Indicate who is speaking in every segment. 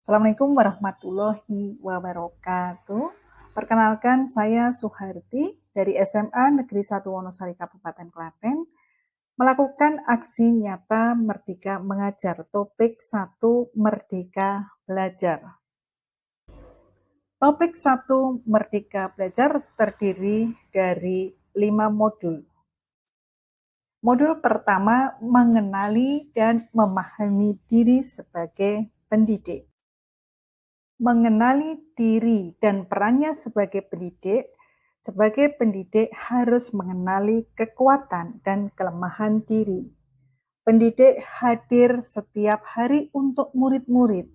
Speaker 1: Assalamualaikum warahmatullahi wabarakatuh. Perkenalkan, saya Suharti dari SMA Negeri 1 Wonosari Kabupaten Klaten melakukan aksi nyata Merdeka Mengajar, topik 1 Merdeka Belajar. Topik 1 Merdeka Belajar terdiri dari 5 modul. Modul pertama, mengenali dan memahami diri sebagai pendidik. Mengenali diri dan perannya sebagai pendidik harus mengenali kekuatan dan kelemahan diri. Pendidik hadir setiap hari untuk murid-murid,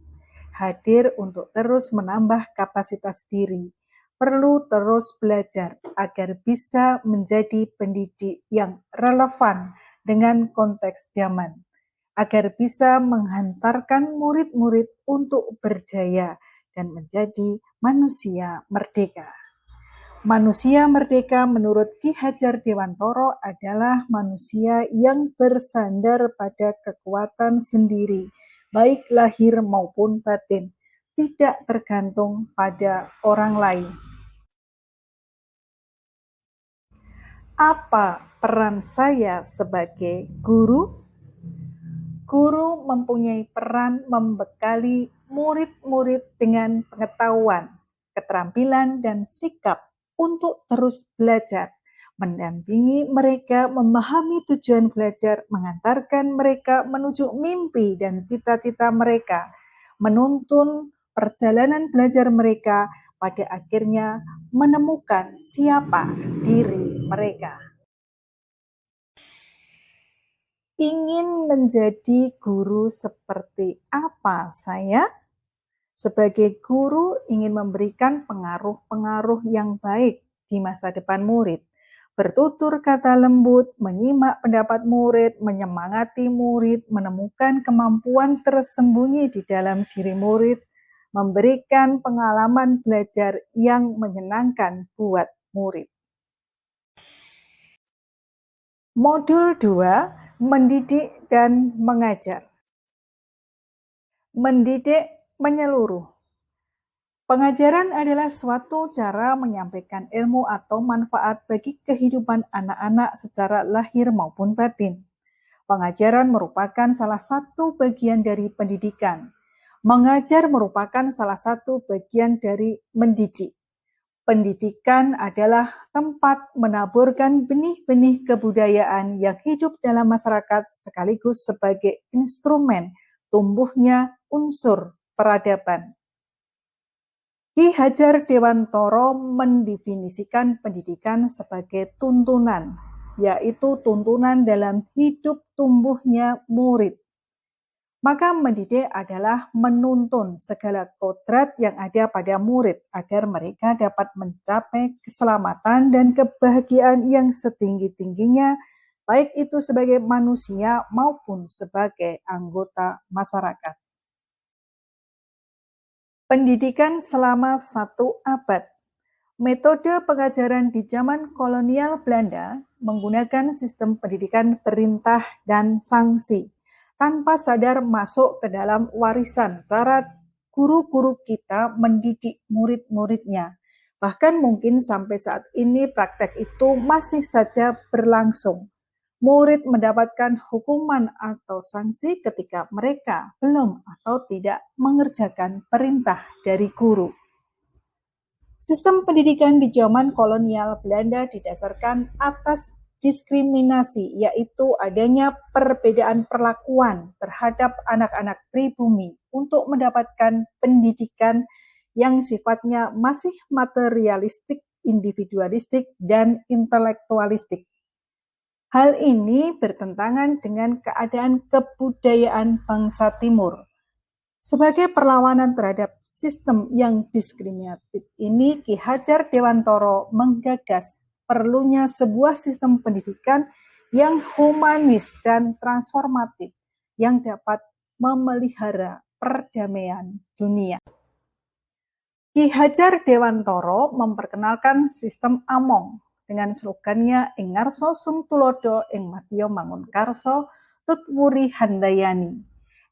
Speaker 1: hadir untuk terus menambah kapasitas diri, perlu terus belajar agar bisa menjadi pendidik yang relevan dengan konteks zaman, agar bisa menghantarkan murid-murid untuk berdaya dan menjadi manusia merdeka. Manusia merdeka menurut Ki Hajar Dewantoro adalah manusia yang bersandar pada kekuatan sendiri, baik lahir maupun batin, tidak tergantung pada orang lain. Apa peran saya sebagai guru? Guru mempunyai peran membekali murid-murid dengan pengetahuan, keterampilan, dan sikap untuk terus belajar, mendampingi mereka memahami tujuan belajar, mengantarkan mereka menuju mimpi dan cita-cita mereka, menuntun perjalanan belajar mereka, pada akhirnya menemukan siapa diri mereka. Ingin menjadi guru seperti apa saya? Sebagai guru ingin memberikan pengaruh-pengaruh yang baik di masa depan murid. Bertutur kata lembut, menyimak pendapat murid, menyemangati murid, menemukan kemampuan tersembunyi di dalam diri murid, memberikan pengalaman belajar yang menyenangkan buat murid. Modul 2, mendidik dan mengajar. Mendidik menyeluruh. Pengajaran adalah suatu cara menyampaikan ilmu atau manfaat bagi kehidupan anak-anak secara lahir maupun batin. Pengajaran merupakan salah satu bagian dari pendidikan. Mengajar merupakan salah satu bagian dari mendidik. Pendidikan adalah tempat menaburkan benih-benih kebudayaan yang hidup dalam masyarakat sekaligus sebagai instrumen tumbuhnya unsur peradaban. Ki Hajar Dewantoro mendefinisikan pendidikan sebagai tuntunan, yaitu tuntunan dalam hidup tumbuhnya murid. Maka mendidik adalah menuntun segala kodrat yang ada pada murid agar mereka dapat mencapai keselamatan dan kebahagiaan yang setinggi-tingginya, baik itu sebagai manusia maupun sebagai anggota masyarakat. Pendidikan selama 1 abad. Metode pengajaran di zaman kolonial Belanda menggunakan sistem pendidikan perintah dan sanksi, tanpa sadar masuk ke dalam warisan cara guru-guru kita mendidik murid-muridnya. Bahkan mungkin sampai saat ini praktek itu masih saja berlangsung. Murid mendapatkan hukuman atau sanksi ketika mereka belum atau tidak mengerjakan perintah dari guru. Sistem pendidikan di zaman kolonial Belanda didasarkan atas diskriminasi, yaitu adanya perbedaan perlakuan terhadap anak-anak pribumi untuk mendapatkan pendidikan yang sifatnya masih materialistik, individualistik, dan intelektualistik. Hal ini bertentangan dengan keadaan kebudayaan bangsa Timur. Sebagai perlawanan terhadap sistem yang diskriminatif ini, Ki Hajar Dewantoro menggagas perlunya sebuah sistem pendidikan yang humanis dan transformatif yang dapat memelihara perdamaian dunia. Ki Hajar Dewantoro memperkenalkan sistem Among dengan slogannya ing ngarsa sung tulodo ing madya mangun karsa tutwuri handayani.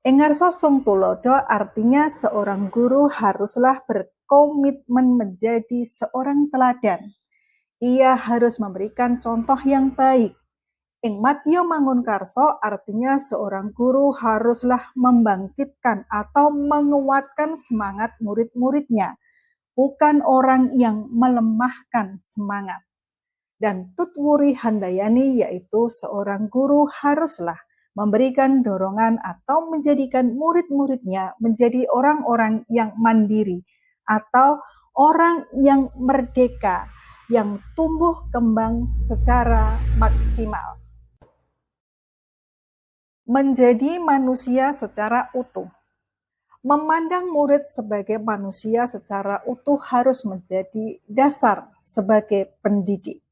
Speaker 1: Engarso sung tulodo artinya seorang guru haruslah berkomitmen menjadi seorang teladan. Ia harus memberikan contoh yang baik. Ing Matio Mangunkarso artinya seorang guru haruslah membangkitkan atau menguatkan semangat murid-muridnya, bukan orang yang melemahkan semangat. Dan Tutwuri Handayani yaitu seorang guru haruslah memberikan dorongan atau menjadikan murid-muridnya menjadi orang-orang yang mandiri atau orang yang merdeka, yang tumbuh kembang secara maksimal. Menjadi manusia secara utuh. Memandang murid sebagai manusia secara utuh harus menjadi dasar sebagai pendidik.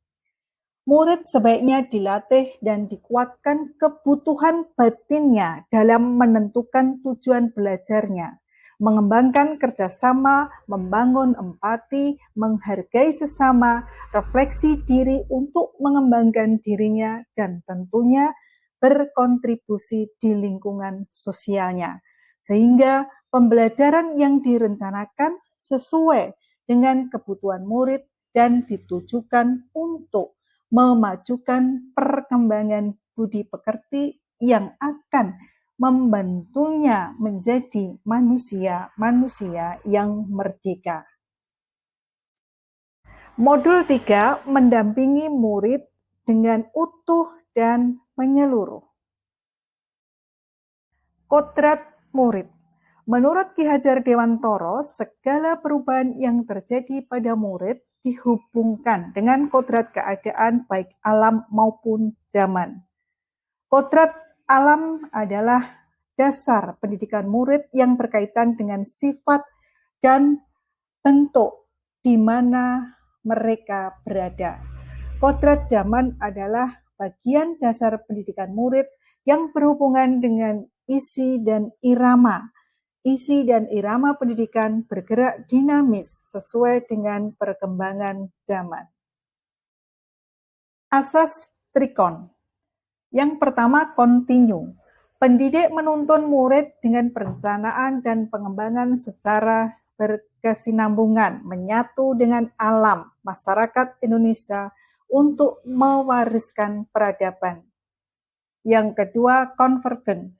Speaker 1: Murid sebaiknya dilatih dan dikuatkan kebutuhan batinnya dalam menentukan tujuan belajarnya, mengembangkan kerjasama, membangun empati, menghargai sesama, refleksi diri untuk mengembangkan dirinya, dan tentunya berkontribusi di lingkungan sosialnya. Sehingga pembelajaran yang direncanakan sesuai dengan kebutuhan murid dan ditujukan untuk memajukan perkembangan budi pekerti yang akan membantunya menjadi manusia-manusia yang merdeka. Modul 3 mendampingi murid dengan utuh dan menyeluruh. Kodrat murid. Menurut Ki Hajar Dewantoro, segala perubahan yang terjadi pada murid dihubungkan dengan kodrat keadaan baik alam maupun zaman. Kodrat alam adalah dasar pendidikan murid yang berkaitan dengan sifat dan bentuk di mana mereka berada. Kodrat zaman adalah bagian dasar pendidikan murid yang berhubungan dengan isi dan irama. Isi dan irama pendidikan bergerak dinamis sesuai dengan perkembangan zaman. Asas Trikon. Yang pertama, kontinu. Pendidik menuntun murid dengan perencanaan dan pengembangan secara berkesinambungan, menyatu dengan alam masyarakat Indonesia untuk mewariskan peradaban. Yang kedua, konvergen.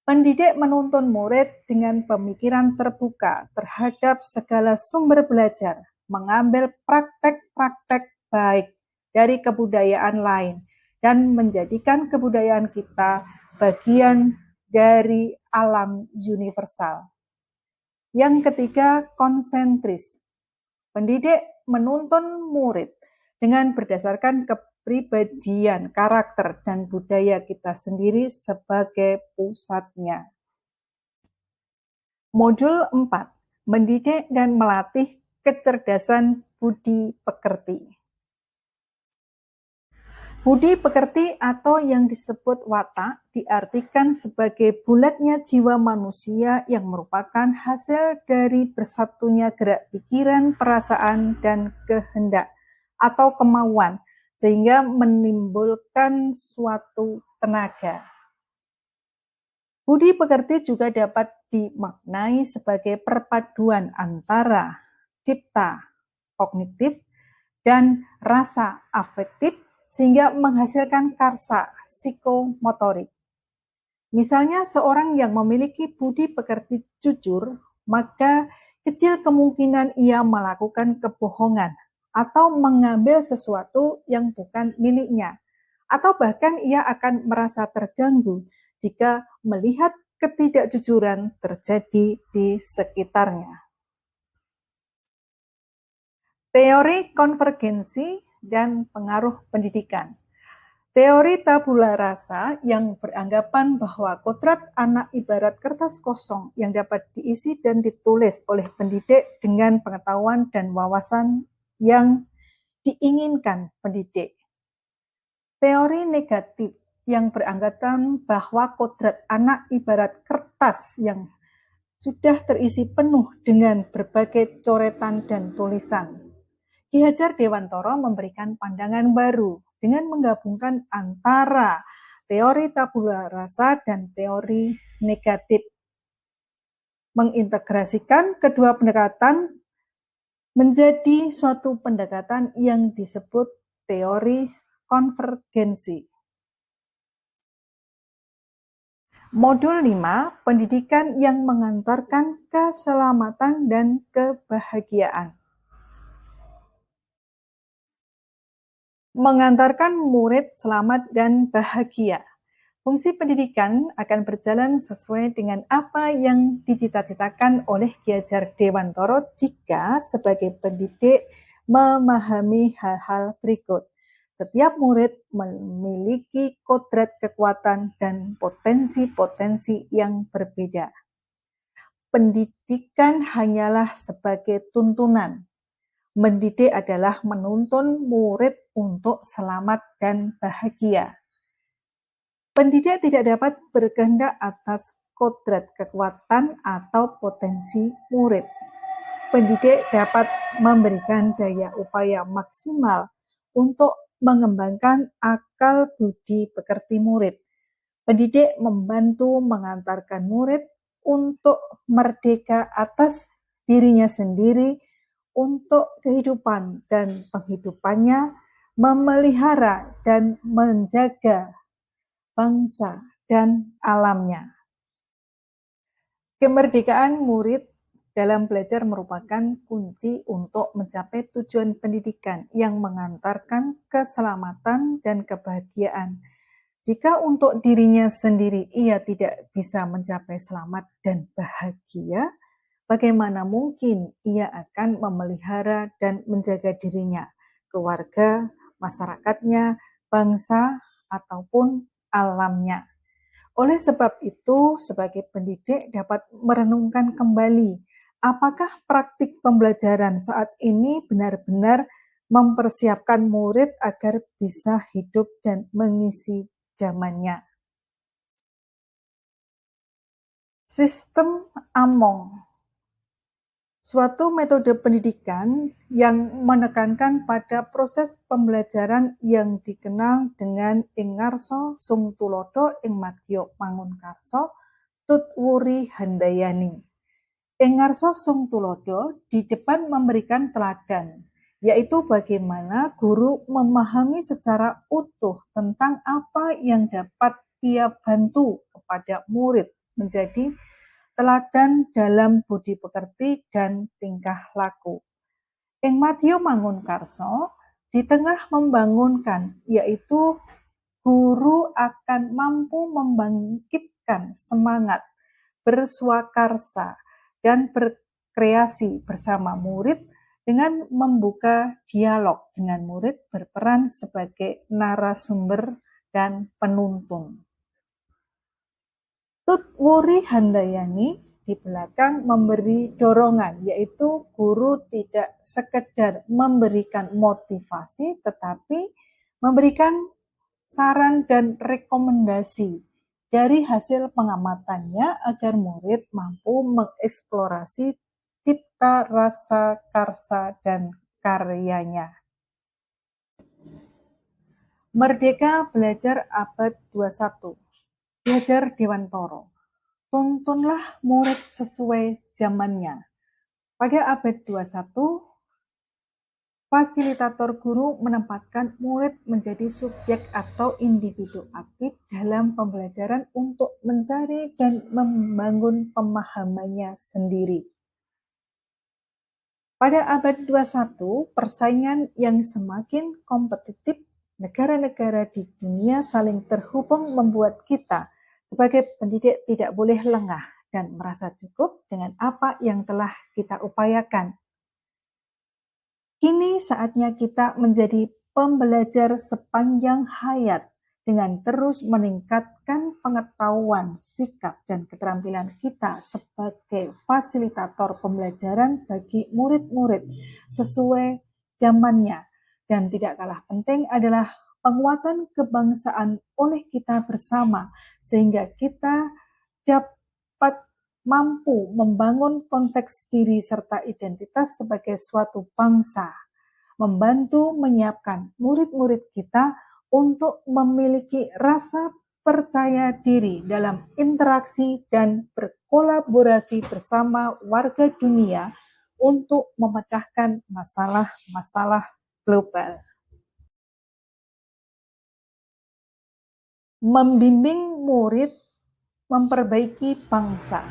Speaker 1: Pendidik menuntun murid dengan pemikiran terbuka terhadap segala sumber belajar, mengambil praktek-praktek baik dari kebudayaan lain, dan menjadikan kebudayaan kita bagian dari alam universal. Yang ketiga, konsentris. Pendidik menuntun murid dengan berdasarkan kepribadian, karakter, dan budaya kita sendiri sebagai pusatnya. Modul 4. Mendidik dan melatih kecerdasan budi pekerti. Budi pekerti atau yang disebut watak diartikan sebagai bulatnya jiwa manusia yang merupakan hasil dari bersatunya gerak pikiran, perasaan, dan kehendak atau kemauan sehingga menimbulkan suatu tenaga. Budi pekerti juga dapat dimaknai sebagai perpaduan antara cipta kognitif dan rasa afektif sehingga menghasilkan karsa psikomotorik. Misalnya seorang yang memiliki budi pekerti jujur, maka kecil kemungkinan ia melakukan kebohongan atau mengambil sesuatu yang bukan miliknya, atau bahkan ia akan merasa terganggu jika melihat ketidakjujuran terjadi di sekitarnya. Teori konvergensi dan pengaruh pendidikan. Teori tabula rasa yang beranggapan bahwa kodrat anak ibarat kertas kosong yang dapat diisi dan ditulis oleh pendidik dengan pengetahuan dan wawasan yang diinginkan pendidik. Teori negatif yang beranggapan bahwa kodrat anak ibarat kertas yang sudah terisi penuh dengan berbagai coretan dan tulisan. Ki Hajar Dewantoro memberikan pandangan baru dengan menggabungkan antara teori tabula rasa dan teori negatif mengintegrasikan kedua pendekatan menjadi suatu pendekatan yang disebut teori konvergensi. Modul 5, pendidikan yang mengantarkan keselamatan dan kebahagiaan. Mengantarkan murid selamat dan bahagia. Fungsi pendidikan akan berjalan sesuai dengan apa yang dicita-citakan oleh Ki Hajar Dewantara jika sebagai pendidik memahami hal-hal berikut. Setiap murid memiliki kodrat kekuatan dan potensi-potensi yang berbeda. Pendidikan hanyalah sebagai tuntunan. Mendidik adalah menuntun murid untuk selamat dan bahagia. Pendidik tidak dapat berkehendak atas kodrat kekuatan atau potensi murid. Pendidik dapat memberikan daya upaya maksimal untuk mengembangkan akal budi pekerti murid. Pendidik membantu mengantarkan murid untuk merdeka atas dirinya sendiri, untuk kehidupan dan penghidupannya, memelihara dan menjaga bangsa dan alamnya. Kemerdekaan murid dalam belajar merupakan kunci untuk mencapai tujuan pendidikan yang mengantarkan keselamatan dan kebahagiaan. Jika untuk dirinya sendiri ia tidak bisa mencapai selamat dan bahagia, bagaimana mungkin ia akan memelihara dan menjaga dirinya, keluarga, masyarakatnya, bangsa, ataupun alamnya. Oleh sebab itu, sebagai pendidik dapat merenungkan kembali apakah praktik pembelajaran saat ini benar-benar mempersiapkan murid agar bisa hidup dan mengisi zamannya. Sistem Among, suatu metode pendidikan yang menekankan pada proses pembelajaran yang dikenal dengan ing ngarsa sung tulodo ing madya mangunkarsa tut wuri handayani. Ing ngarsa sung tulodo di depan memberikan teladan, yaitu bagaimana guru memahami secara utuh tentang apa yang dapat ia bantu kepada murid menjadi teladan dalam budi pekerti dan tingkah laku. Ing madya mangunkarsa di tengah membangunkan, yaitu guru akan mampu membangkitkan semangat berswakarsa dan berkreasi bersama murid dengan membuka dialog dengan murid berperan sebagai narasumber dan penuntun. Tut wuri handayani di belakang memberi dorongan, yaitu guru tidak sekedar memberikan motivasi tetapi memberikan saran dan rekomendasi dari hasil pengamatannya agar murid mampu mengeksplorasi cipta rasa karsa dan karyanya. Merdeka Belajar Abad 21. Ki Hajar Dewantara. Tuntunlah murid sesuai zamannya. Pada abad 21, fasilitator guru menempatkan murid menjadi subjek atau individu aktif dalam pembelajaran untuk mencari dan membangun pemahamannya sendiri. Pada abad 21, persaingan yang semakin kompetitif, negara-negara di dunia saling terhubung membuat kita sebagai pendidik tidak boleh lengah dan merasa cukup dengan apa yang telah kita upayakan. Kini saatnya kita menjadi pembelajar sepanjang hayat dengan terus meningkatkan pengetahuan, sikap, dan keterampilan kita sebagai fasilitator pembelajaran bagi murid-murid sesuai zamannya. Dan tidak kalah penting adalah penguatan kebangsaan oleh kita bersama, sehingga kita dapat mampu membangun konteks diri serta identitas sebagai suatu bangsa, membantu menyiapkan murid-murid kita untuk memiliki rasa percaya diri dalam interaksi dan berkolaborasi bersama warga dunia untuk memecahkan masalah-masalah global. Membimbing murid memperbaiki bangsa.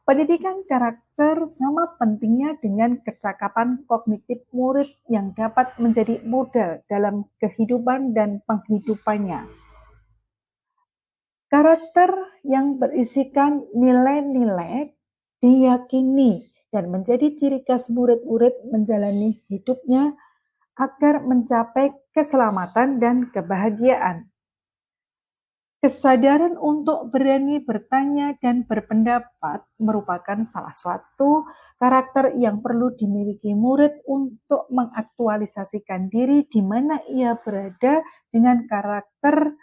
Speaker 1: Pendidikan karakter sama pentingnya dengan kecakapan kognitif murid yang dapat menjadi modal dalam kehidupan dan penghidupannya. Karakter yang berisikan nilai-nilai diyakini dan menjadi ciri khas murid-murid menjalani hidupnya agar mencapai keselamatan dan kebahagiaan. Kesadaran untuk berani bertanya dan berpendapat merupakan salah satu karakter yang perlu dimiliki murid untuk mengaktualisasikan diri di mana ia berada dengan karakter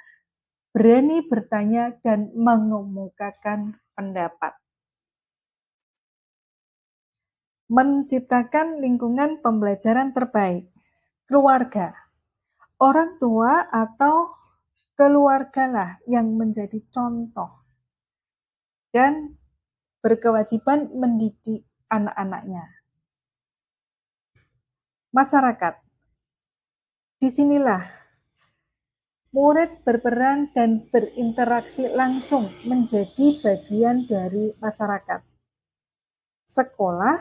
Speaker 1: berani bertanya dan mengemukakan pendapat. Menciptakan lingkungan pembelajaran terbaik. Keluarga. Orang tua atau keluargalah yang menjadi contoh dan berkewajiban mendidik anak-anaknya. Masyarakat. Disinilah murid berperan dan berinteraksi langsung menjadi bagian dari masyarakat. Sekolah,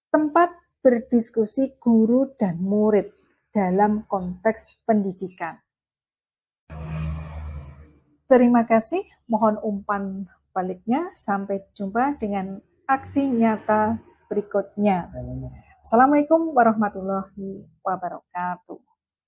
Speaker 1: tempat berdiskusi guru dan murid dalam konteks pendidikan. Terima kasih, mohon umpan baliknya. Sampai jumpa dengan aksi nyata berikutnya. Assalamualaikum warahmatullahi wabarakatuh.